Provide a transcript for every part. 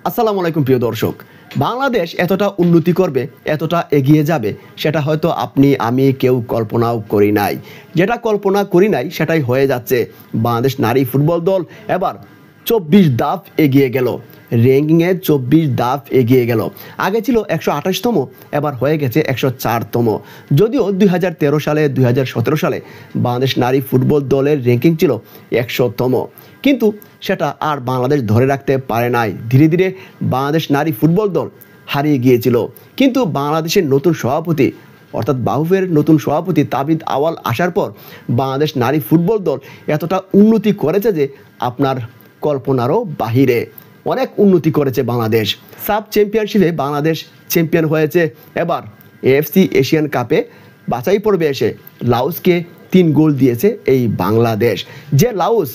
আসসালামু আলাইকুম প্রিয় দর্শক। বাংলাদেশ এতটা উন্নতি করবে, এতটা এগিয়ে যাবে সেটা হয়তো আপনি আমি কেউ কল্পনাও করি নাই। যেটা কল্পনা করি নাই সেটাই হয়ে যাচ্ছে। বাংলাদেশ নারী ফুটবল দল এবার 24 ধাপ এগিয়ে গেল, র্যাঙ্কিংয়ে 24 ধাপ এগিয়ে গেল। আগে ছিল 128তম, এবার হয়ে গেছে 104তম। যদিও 2013 সালে 2017 সালে বাংলাদেশ নারী ফুটবল দলের র্যাঙ্কিং ছিল 100তম, কিন্তু সেটা আর বাংলাদেশ ধরে রাখতে পারে নাই। ধীরে ধীরে বাংলাদেশ নারী ফুটবল দল হারিয়ে গিয়েছিল। কিন্তু বাংলাদেশের নতুন সভাপতি অর্থাৎ বাফুফের নতুন সভাপতি তাবিদ আওয়াল আসার পর বাংলাদেশ নারী ফুটবল দল এতটা উন্নতি করেছে যে আপনার কল্পনারও বাহিরে। অনেক উন্নতি করেছে বাংলাদেশ। সাব চ্যাম্পিয়নশিপে বাংলাদেশ চ্যাম্পিয়ন হয়েছে। এবার এএফসি এশিয়ান কাপে বাছাই পর্বে এসে লাওসকে 3 গোল দিয়েছে এই বাংলাদেশ। যে লাওস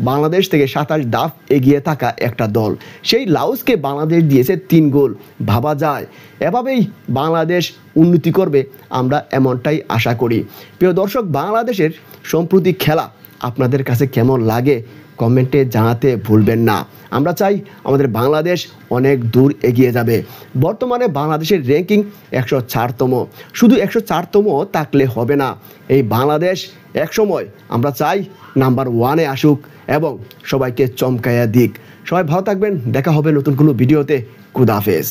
বাংলাদেশ থেকে 27 ধাপ এগিয়ে থাকা একটা দল, সেই লাওসকে বাংলাদেশ দিয়েছে 3 গোল। ভাবা যায় এভাবেই বাংলাদেশ উন্নতি করবে, আমরা এমনটাই আশা করি। প্রিয় দর্শক, বাংলাদেশের সম্প্রতি খেলা আপনাদের কাছে কেমন লাগে কমেন্টে জানাতে ভুলবেন না। আমরা চাই আমাদের বাংলাদেশ অনেক দূর এগিয়ে যাবে। বর্তমানে বাংলাদেশের র্যাঙ্কিং 104তম। শুধু 104তম থাকলে হবে না, এই বাংলাদেশ একসময় আমরা চাই নাম্বার 1-এ আসুক এবং সবাইকে চমকাইয়া দিক। সবাই ভালো থাকবেন, দেখা হবে নতুন কোনো ভিডিওতে। খুদা হাফেজ।